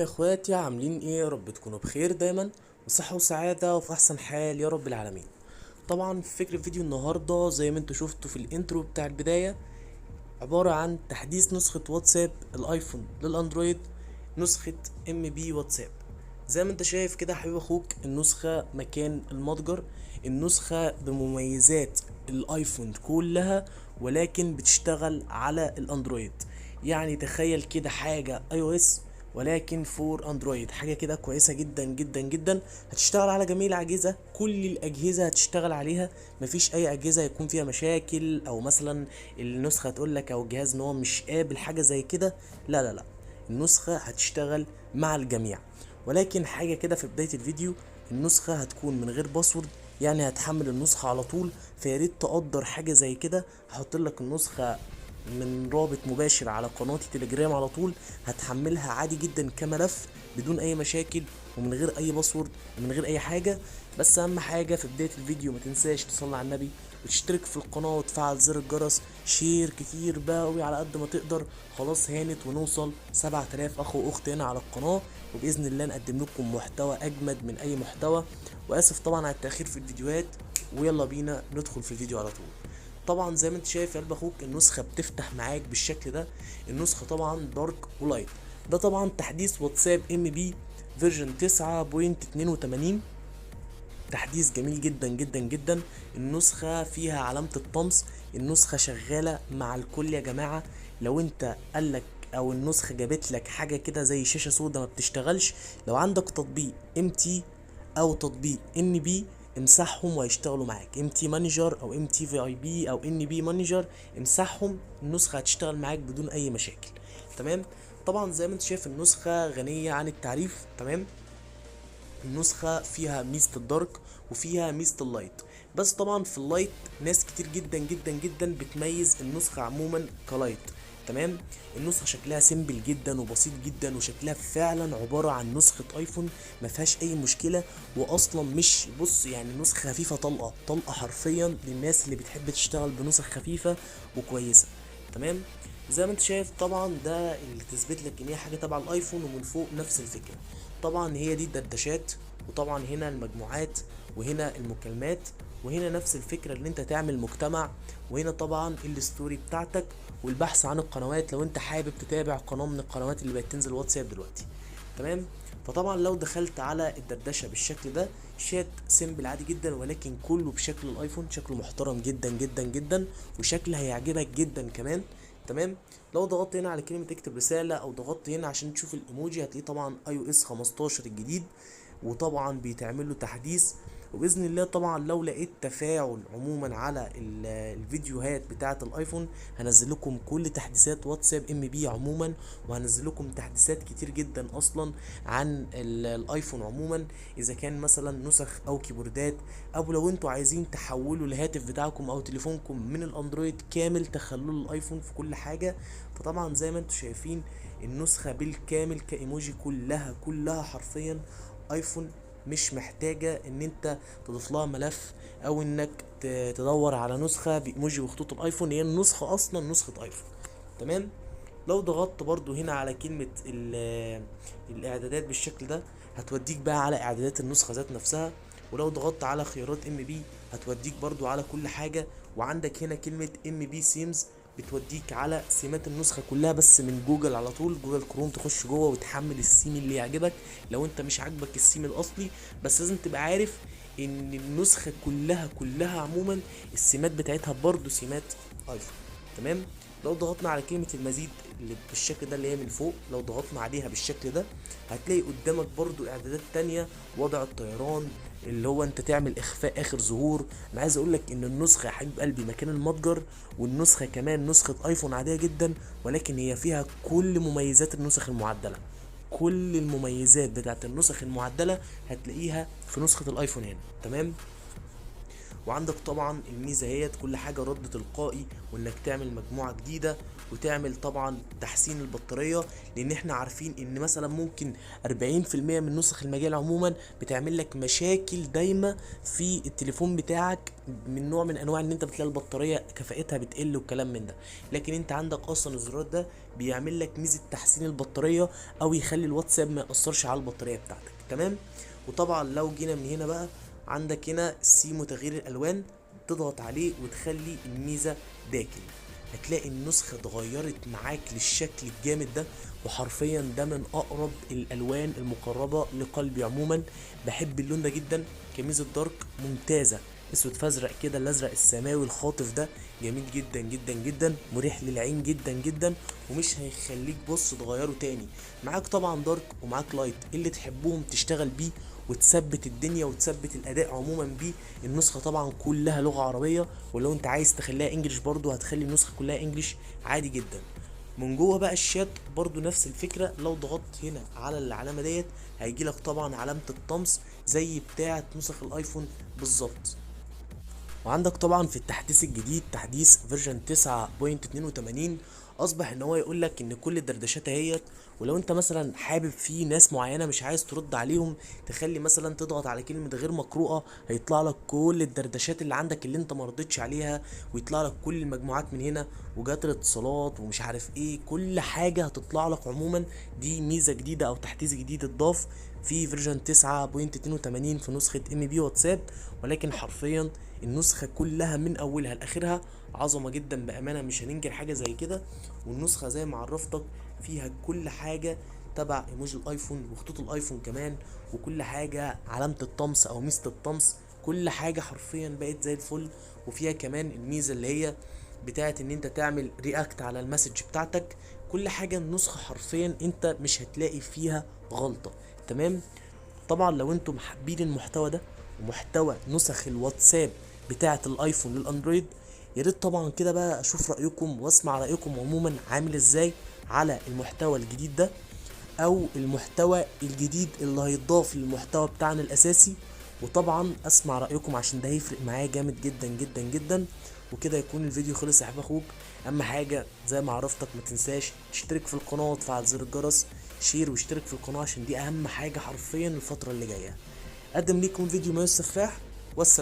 يا اخواتي، عاملين ايه؟ يا رب تكونوا بخير دايما وصحة وسعادة وفي احسن حال يا رب العالمين. طبعا فكرة فيديو النهاردة زي ما انتوا شفتوا في الانترو بتاع البداية عبارة عن تحديث نسخة واتساب الايفون للاندرويد، نسخة ام بي واتساب. زي ما انت شايف كده حبيب اخوك، النسخة مكان المتجر، النسخة بمميزات الايفون كلها ولكن بتشتغل على الاندرويد. يعني تخيل كده حاجة اي او اس ولكن فور اندرويد، حاجة كده كويسة جدا جدا جدا. هتشتغل على جميع الاجهزة، كل الاجهزة هتشتغل عليها، مفيش اي اجهزة يكون فيها مشاكل او مثلا النسخة تقول لك او الجهاز ان هو مش قابل حاجة زي كده. لا لا لا، النسخة هتشتغل مع الجميع. ولكن حاجة كده في بداية الفيديو، النسخة هتكون من غير باسورد، يعني هتحمل النسخة على طول. فياريت تقدر حاجة زي كده، هحط لك النسخة من رابط مباشر على قناتي تليجرام على طول، هتحملها عادي جدا كملف بدون اي مشاكل ومن غير اي باسورد ومن غير اي حاجة. بس اهم حاجة في بداية الفيديو ما تنساش تصلي على النبي وتشترك في القناة وتفعل زر الجرس، شير كتير باوي على قد ما تقدر. خلاص هانت ونوصل 7000 اخ واخت هنا على القناة، وباذن الله نقدم لكم محتوى اجمد من اي محتوى. واسف طبعا على التاخير في الفيديوهات، ويلا بينا ندخل في الفيديو على طول. طبعا زي ما انت شايف يا قلب اخوك، النسخه بتفتح معاك بالشكل ده. النسخه طبعا دارك ولايت. ده طبعا تحديث واتساب ام بي فيرجن 9.82، تحديث جميل جدا جدا جدا. النسخه فيها علامه الطمس، النسخه شغاله مع الكل يا جماعه. لو انت قالك او النسخه جابت لك حاجه كده زي شاشه سودا ما بتشتغلش، لو عندك تطبيق ام تي او تطبيق ان بي امسحهم وهيشتغلوا معاك. ام تي مانجر او ام تي في اي بي او ان بي مانجر، امسحهم، النسخه هتشتغل معاك بدون اي مشاكل. تمام. طبعا زي ما انت شايف النسخه غنيه عن التعريف. تمام. النسخة فيها ميزة الدارك وفيها ميزة اللايت، بس طبعا في اللايت ناس كتير جدا جدا جدا بتميز النسخة عموما كلايت. تمام. النسخة شكلها سيمبل جدا وبسيط جدا، وشكلها فعلا عبارة عن نسخة ايفون، ما فيهاش اي مشكلة. واصلا مش بص، يعني النسخة خفيفة، طلقة طلقة حرفيا للناس اللي بتحب تشتغل بنسخ خفيفة وكويسة. تمام. زي ما انت شايف طبعا ده اللي تثبت لك ان هي حاجة تبع الايفون، ومن فوق نفس الفكرة. طبعا هي دي الدردشات، وطبعا هنا المجموعات، وهنا المكالمات، وهنا نفس الفكرة اللي انت تعمل مجتمع، وهنا طبعا الستوري بتاعتك والبحث عن القنوات لو انت حابب تتابع قناة من القنوات اللي بقت تنزل واتساب دلوقتي. تمام. فطبعا لو دخلت على الدردشة بالشكل ده، شات سيمبل عادي جدا ولكن كله بشكل الايفون، شكله محترم جدا جدا جدا وشكل هيعجبك جدا كمان. تمام. لو ضغطت هنا على كلمة اكتب رسالة او ضغطت هنا عشان تشوف الايموجي، هتلاقيه طبعا اي او اس 15 الجديد، وطبعا بيتعمل له تحديث. وباذن الله طبعا لو لقيت تفاعل عموما على الفيديوهات بتاعه الايفون، هنزل لكم كل تحديثات واتساب ام بي عموما، وهنزل لكم تحديثات كتير جدا اصلا عن الايفون عموما، اذا كان مثلا نسخ او كيبوردات، او لو انتوا عايزين تحولوا الهاتف بتاعكم او تليفونكم من الاندرويد كامل تخلوه الايفون في كل حاجه. فطبعا زي ما انتوا شايفين النسخه بالكامل كايموجي كلها حرفيا ايفون، مش محتاجة ان انت تضيف لها ملف او انك تدور على نسخة بايموجي وخطوط الايفون، هي النسخة اصلا نسخة ايفون. تمام. لو ضغطت برضو هنا على كلمة الاعدادات بالشكل ده، هتوديك بقى على اعدادات النسخة ذات نفسها. ولو ضغطت على خيارات ام بي هتوديك برضو على كل حاجة. وعندك هنا كلمة ام بي سيمز، بتوديك على سمات النسخة كلها بس من جوجل على طول، جوجل كروم، تخش جوه وتحمل السيم اللي يعجبك لو انت مش عاجبك السيم الاصلي. بس لازم تبقى عارف ان النسخة كلها عموما السمات بتاعتها برضو سمات ايفون. تمام. لو ضغطنا على كلمة المزيد اللي بالشكل ده اللي هي من فوق، لو ضغطنا عليها بالشكل ده هتلاقي قدامك برضو اعدادات تانية، وضع الطيران اللي هو انت تعمل اخفاء اخر ظهور. انا عايز اقولك ان النسخة يا حبيب قلبي مكان المتجر، والنسخة كمان نسخة ايفون عادية جدا، ولكن هي فيها كل مميزات النسخ المعدلة. كل المميزات بتاعت النسخ المعدلة هتلاقيها في نسخة الايفون هنا. تمام. وعندك طبعا الميزه هي كل حاجه رد تلقائي، وانك تعمل مجموعه جديده، وتعمل طبعا تحسين البطارية، لان احنا عارفين ان مثلا ممكن 40% من نسخ المجال عموما بتعمل لك مشاكل دايمة في التليفون بتاعك، من نوع من انواع ان انت بتلاقي البطارية كفاءتها بتقل والكلام من ده. لكن انت عندك اصلا الزرار ده بيعمل لك ميزة تحسين البطارية، او يخلي الواتساب ما يأثرش على البطارية بتاعتك. تمام. وطبعا لو جينا من هنا بقى، عندك هنا سيمو تغيير الالوان، تضغط عليه وتخلي الميزة داكن، هتلاقي النسخة اتغيرت معاك للشكل الجامد ده. وحرفيا ده من اقرب الالوان المقربة لقلبي عموما، بحب اللون ده جدا. كميزة دارك ممتازة، اسود فازرق كده، الازرق السماوي الخاطف ده جميل جدا جدا جدا، مريح للعين جدا جدا، ومش هيخليك بص تغيره تاني. معاك طبعا دارك ومعاك لايت، اللي تحبهم تشتغل بيه وتثبت الدنيا وتثبت الاداء عموما بيه. النسخه طبعا كلها لغه عربيه، ولو انت عايز تخليها انجليش برضو هتخلي النسخه كلها انجليش عادي جدا. من جوه بقى الشات برضو نفس الفكره، لو ضغطت هنا على العلامه ديت هيجي لك طبعا علامه الطمس زي بتاعه نسخ الايفون بالظبط. وعندك طبعا في التحديث الجديد، تحديث فيرجن 9.82، اصبح ان هو يقول لك ان كل الدردشات اهيت، ولو انت مثلا حابب في ناس معينه مش عايز ترد عليهم، تخلي مثلا تضغط على كلمه غير مقروءه، هيطلع لك كل الدردشات اللي عندك اللي انت ما ردتش عليها، ويطلع لك كل المجموعات من هنا، وجات الاتصالات ومش عارف ايه، كل حاجه هتطلع لك عموما. دي ميزه جديده او تحديث جديد اتضاف في فيرجن 9.82 في نسخه ام بي واتساب. ولكن حرفيا النسخة كلها من أولها لآخرها عظمة جدا بأمانة، مش هننكر حاجة زي كده. والنسخة زي ما عرفتك فيها كل حاجة تبع ايموجي الايفون وخطوط الايفون كمان، وكل حاجة علامة الطمس او ميزة الطمس، كل حاجة حرفيا بقت زي الفل. وفيها كمان الميزة اللي هي بتاعت ان انت تعمل رياكت على المسج بتاعتك. كل حاجة النسخة حرفيا انت مش هتلاقي فيها غلطة. تمام. طبعا لو انتم حابين المحتوى ده ومحتوى نسخ الواتساب بتاعة الايفون للاندرويد، يا ريت طبعا كده بقى اشوف رايكم واسمع رايكم عموما عامل ازاي على المحتوى الجديد ده، او المحتوى الجديد اللي هيتضاف للمحتوى بتاعنا الاساسي. وطبعا اسمع رايكم عشان ده هيفرق معايا جامد جدا جدا جدا. وكده يكون الفيديو خلص يا حبيب اخوك. اهم حاجه زي ما عرفتك ما تنساش تشترك في القناه وتفعل زر الجرس، شير واشترك في القناه عشان دي اهم حاجه حرفيا الفتره اللي جايه. اقدم ليكم فيديو ما يستخفاح. والسلام.